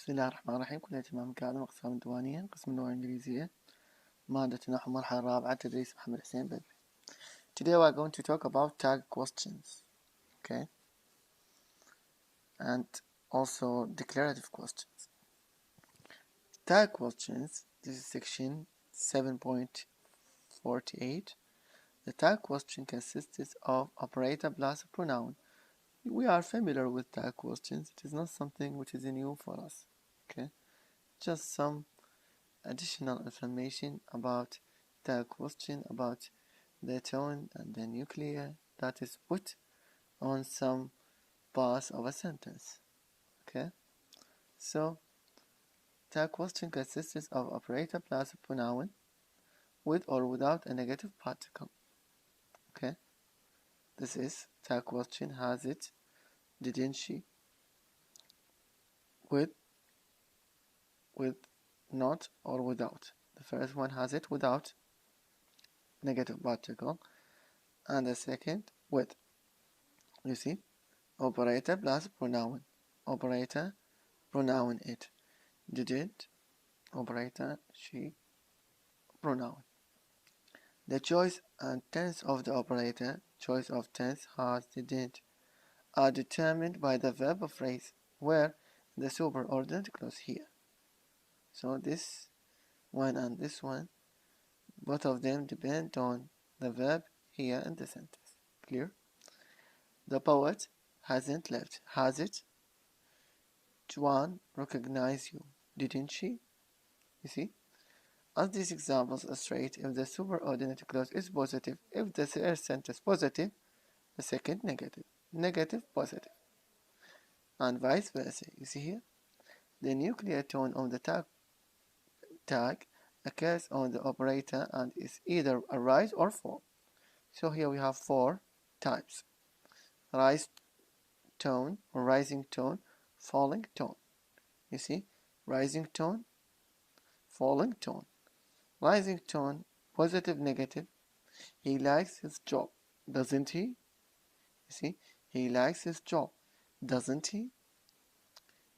بسم الله الرحمن الرحيم. كلية إمام كاظم، أقسام الديوانية، قسم اللغة الإنجليزية، مادة النحو، المرحلة الرابعة، تدريس محمد حسين بدري. Today we are going to talk about tag questions, okay, and also declarative questions. Tag questions, this is section 7.48. The tag question consists of operator plus pronoun. We are familiar with tag questions. It is not something which is new for us, okay, just some additional information about the question, about the tone and the nuclear that is put on some parts of a sentence. Okay, so the question consists of operator plus pronoun with or without a negative particle. Okay, this is the question has it, didn't she, with, not or without. The first one has it without negative particle, and the second with. You see, operator plus pronoun. Operator, pronoun it. Didn't, operator she, pronoun. The choice and tense of the operator, choice of tense, has, didn't, are determined by the verb phrase, where the superordinate clause here. So this one and this one, both of them depend on the verb here in the sentence. Clear? The poet hasn't left, has it? Juan recognized you, didn't she? You see? As these examples illustrate, if the superordinate clause is positive, if the first sentence positive, the second negative, negative positive, and vice versa. You see here? The nuclear tone of the tag occurs on the operator and is either a rise or fall. So here we have four types: rise tone or rising tone, falling tone. You see? Rising tone, falling tone. Rising tone, positive, negative. He likes his job, doesn't he? You see, he likes his job, doesn't he?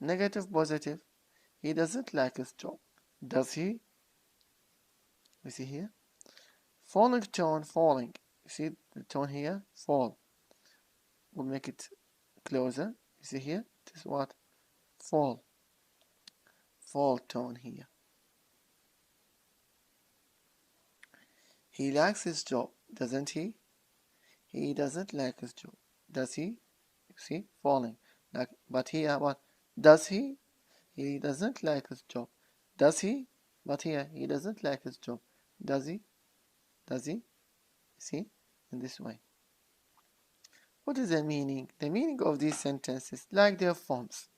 Negative, positive. He doesn't like his job, does he? You see here? Falling tone, falling. You see the tone here? Fall. We'll make it closer. You see here? It is what? Fall. Fall tone here. He likes his job, doesn't he? He doesn't like his job, does he? You see? Falling. Like, but here what? Does he? He doesn't like his job. Does he? But here, he doesn't like his job. Does he? Does he? See? In this way. What is the meaning? The meaning of these sentences, like their forms,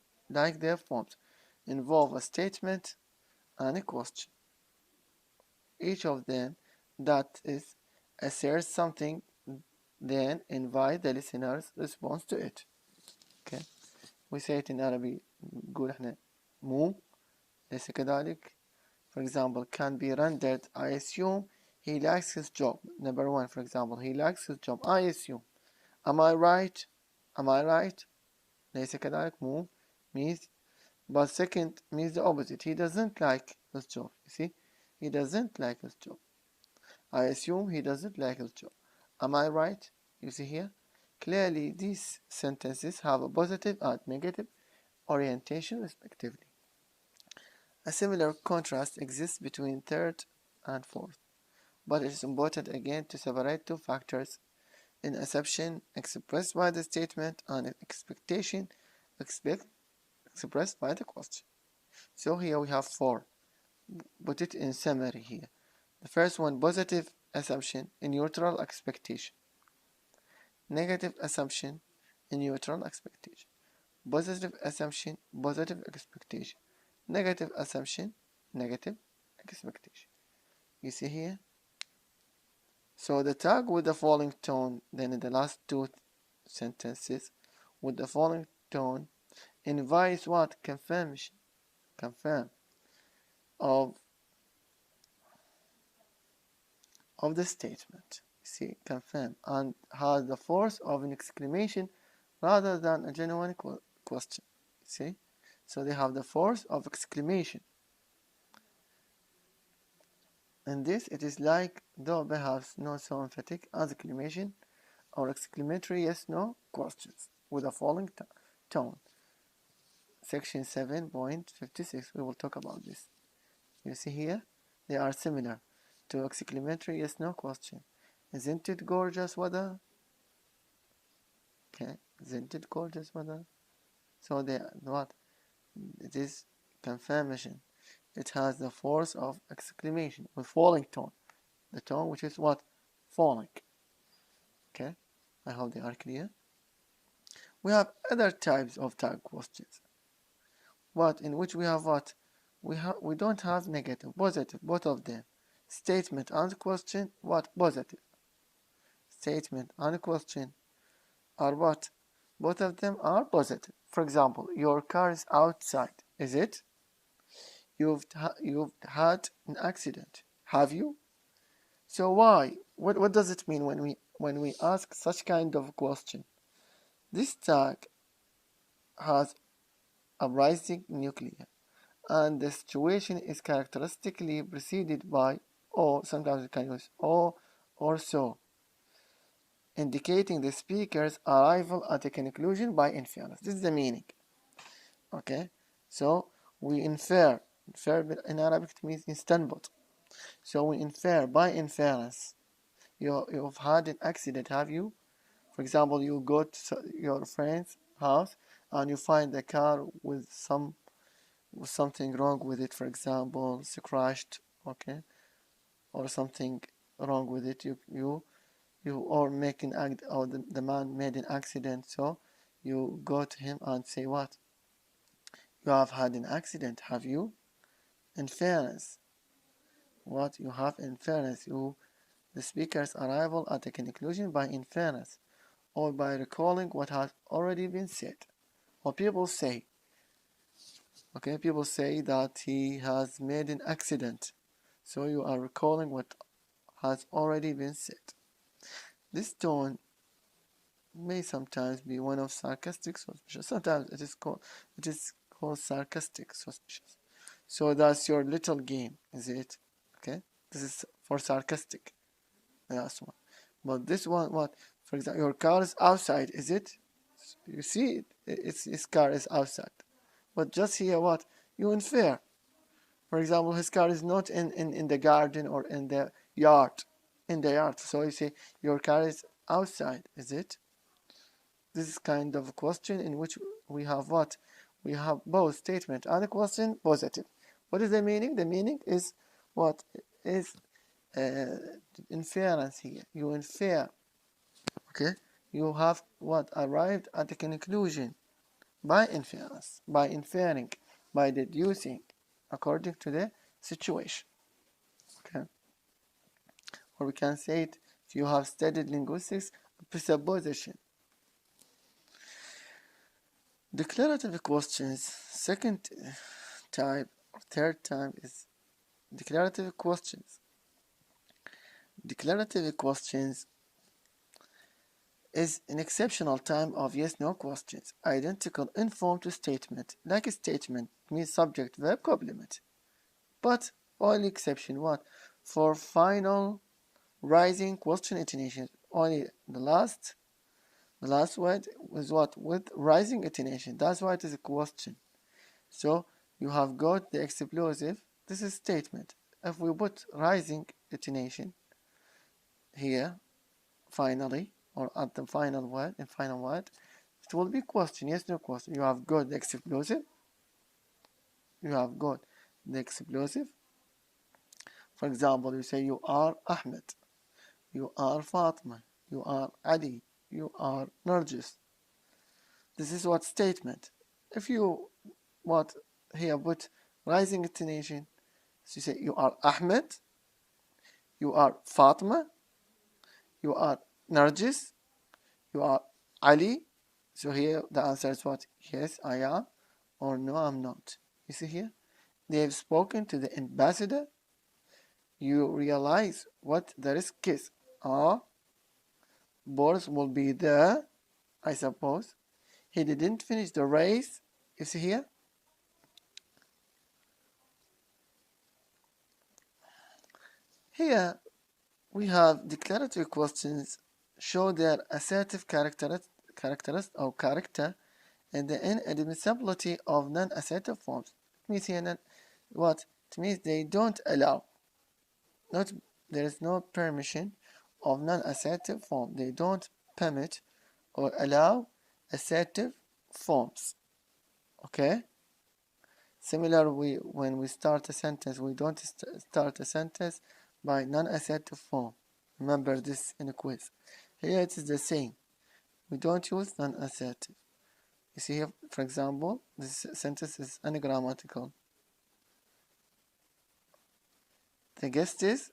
involve a statement and a question. Each of them, that is, asserts something, then invite the listener's response to it. Okay? We say it in Arabic. نقول احنا مو ليس كذلك. For example, can be rendered, I assume he likes his job. Number one, for example, he likes his job. I assume. Am I right? Am I right? ليس كذلك. مو means, but second means the opposite. He doesn't like his job. You see? He doesn't like his job. I assume he doesn't like his job. Am I right? You see here? Clearly, these sentences have a positive and negative orientation respectively. A similar contrast exists between third and fourth, but it is important again to separate two factors: an assumption expressed by the statement and an expectation expressed by the question. So here we have four. Put it in summary here. The first one, positive assumption, a neutral expectation. Negative assumption, a neutral expectation. Positive assumption, positive expectation. Negative assumption, negative expectation. You see here? So the tag with the falling tone, then in the last two sentences, with the falling tone, invites what? Confirmation. Confirm of the statement. You see, confirm, and has the force of an exclamation rather than a genuine question. You see? So they have the force of exclamation. And this, it is like though perhaps not so emphatic as exclamation or exclamatory yes-no questions with a falling tone. Section 7.56, we will talk about this. You see here, they are similar to exclamatory yes-no question. Isn't it gorgeous weather? Okay, isn't it gorgeous weather? So they what? It is confirmation. It has the force of exclamation with falling tone. The tone which is what? Falling. Okay, I hope they are clear. We have other types of tag questions. What in which we have what? We don't have negative, positive, both of them. Statement and question, what? Positive. Statement and question are what? Both of them are positive. For example, your car is outside. Is it? You've had an accident. Have you? So why? What does it mean when we ask such kind of question? This tag has a rising nucleus, and the situation is characteristically preceded by or. Sometimes we can use or so, indicating the speaker's arrival at a conclusion by inference. This is the meaning. Okay, so we infer in Arabic it means istanbut. So we infer by inference. You've had an accident, have you? For example, you go to your friend's house and you find the car with something wrong with it. For example, it's crashed, okay, or something wrong with it. You or make an act, or the man made an accident. So you go to him and say, what? You have had an accident, have you? Inference. What you have inference? The speaker's arrival at a conclusion by inference, or by recalling what has already been said. What people say. Okay, people say that he has made an accident. So you are recalling what has already been said. This tone may sometimes be one of sarcastic suspicious. Sometimes it is called sarcastic suspicious. So that's your little game, is it? Okay, this is for sarcastic. The last one. But this one, what? For example, your car is outside, is it? You see it, his car is outside. But just here, what? You infer. For example, his car is not in the garden or in the yard. In the yard. So you say, your car is outside, is it? This is kind of a question in which we have what? We have both statement and a question positive. What is the meaning? The meaning is what? Is inference here. You infer. Okay? You have what? Arrived at a conclusion by inference, by inferring, by deducing according to the situation. Okay? Or we can say it, if you have studied linguistics, presupposition. Declarative questions, second type or third type is declarative questions. Declarative questions is an exceptional type of yes-no questions, identical in form to statement. Like a statement means subject, verb, complement. But only exception what? For final rising question intonation, only the last word is what? With rising intonation. That's why it is a question. So you have got the explosive. This is statement. If we put rising intonation here, finally, or at the final word, it will be question. Yes, no question. You have got the explosive. You have got the explosive. For example, you say you are Ahmed. You are Fatima. You are Ali. You are Nargis. This is what statement. If you what here put rising intonation, so you say you are Ahmed, you are Fatima, you are Nargis, you are Ali. So here the answer is what? Yes, I am, or no, I'm not. You see here? They have spoken to the ambassador. You realize what the risk is. Boris will be there, I suppose. He didn't finish the race. You see here? Here we have declarative questions show their assertive character and the inadmissibility of non-assertive forms. It means here what? It means they don't allow. There is no permission of non-assertive form. They don't permit or allow assertive forms. Okay? Similarly, when we start a sentence, we don't start a sentence by non-assertive form. Remember this in a quiz. Here it is the same. We don't use non-assertive. You see here, for example, this sentence is ungrammatical. The guests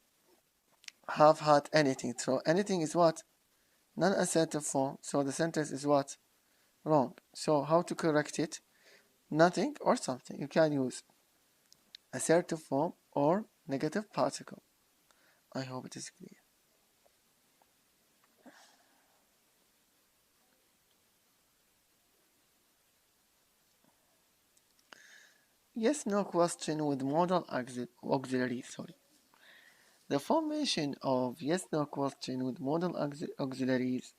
have had anything. So anything is what? Non-assertive form. So the sentence is what? Wrong. So how to correct it? Nothing or something. You can use assertive form or negative particle. I hope it is clear. Yes/no question with modal auxiliary. The formation of yes/no question with modal auxiliaries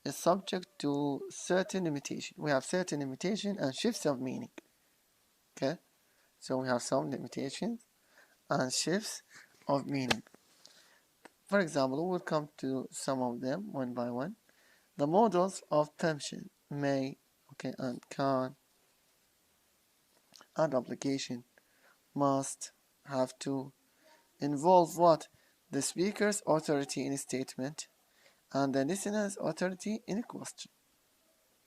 is subject to certain limitation. We have certain limitation and shifts of meaning. Okay, so we have some limitations and shifts of meaning. For example, we'll come to some of them one by one. The modals of permission, may, okay, and can, and obligation, must, have to, involve what? The speaker's authority in a statement and the listener's authority in a question.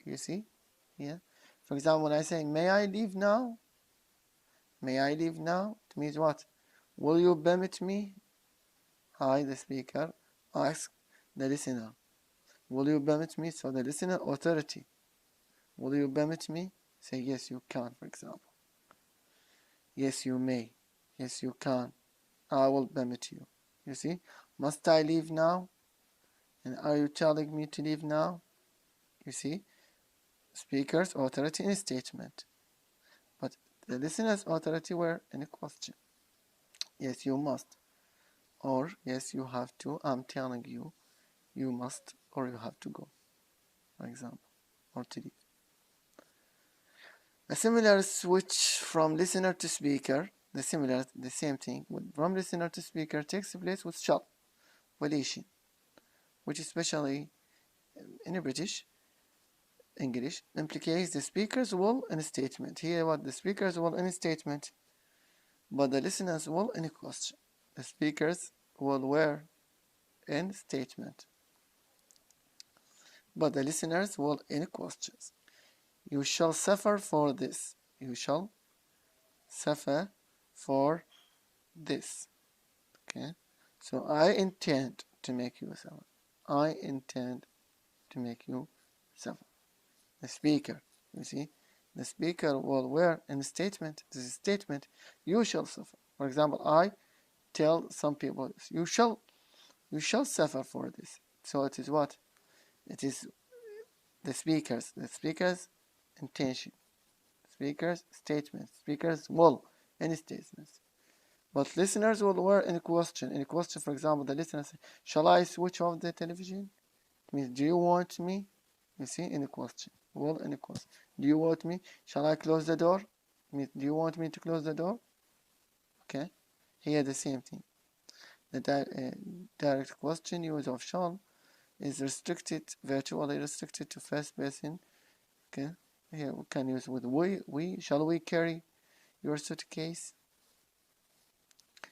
You see? Yeah. For example, when I say, may I leave now? May I leave now? It means what? Will you permit me? I, the speaker, ask the listener. Will you permit me? So the listener authority. Will you permit me? Say, yes, you can, for example. Yes, you may. Yes, you can. I will permit you. You see? Must I leave now? And are you telling me to leave now? You see? Speaker's authority in a statement. But the listener's authority were in a question. Yes, you must. Or, yes, you have to. I'm telling you, you must or you have to go, for example, or to leave. A similar switch from listener to speaker, the same thing, from listener to speaker takes place with shall, volition, which especially in British English implicates the speaker's will in a statement. Here what the speaker's will in a statement, but the listener's will in a question. The speaker's will were in statement, but the listeners will in questions. You shall suffer for this. You shall suffer for this. Okay? So I intend to make you suffer. I intend to make you suffer. The speaker, you see, the speaker will wear in a statement, this is statement, you shall suffer. For example, I tell some people, you shall suffer for this. So it is what? It is the speaker's intention, speaker's statement, speaker's will, any statements. But listeners will wear in a question. In a question, for example, the listener says, shall I switch off the television? It means, do you want me? You see, in a question. Will in a question. Do you want me? Shall I close the door? It means, do you want me to close the door? Okay. Here the same thing. The direct question use of shall is virtually restricted to first person. Okay. Here we can use with we. Shall we carry your suitcase?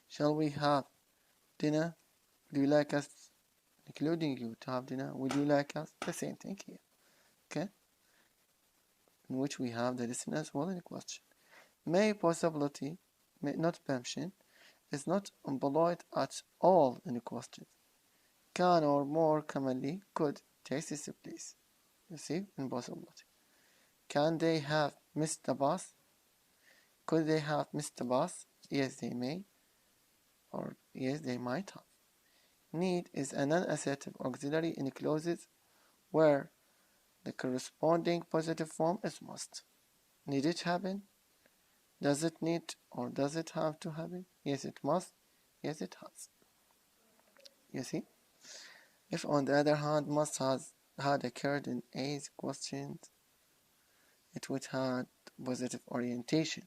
Shall we have dinner? Do you like us, including you, to have dinner? Would you like us? The same thing here. Okay. In which we have the listener's will in a question. May possibility, may not permission, is not employed at all in a question. Can or more commonly could takes its place. You see, in possibility. Can they have missed the bus? Could they have missed the bus? Yes, they may. Or yes, they might have. Need is a non-assertive auxiliary in clauses where the corresponding positive form is must. Need it happen? Does it need or does it have to happen? Yes, it must. Yes, it has. You see? If on the other hand must has had occurred in A's questions, it would have positive orientation.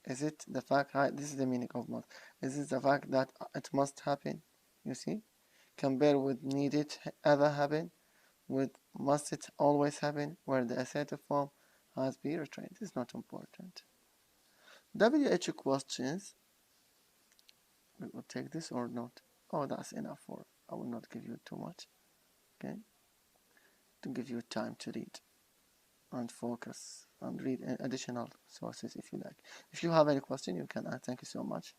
Is it the fact, this is the meaning of must. Is it the fact that it must happen? You see? Compare with need it ever happen with must it always happen, where the assertive form has been retrained. It's not important. WH questions, we will take this or not. Oh, that's enough for, I will not give you too much. Okay? To give you time to read and focus and read additional sources if you like. If you have any question, you can add. Thank you so much.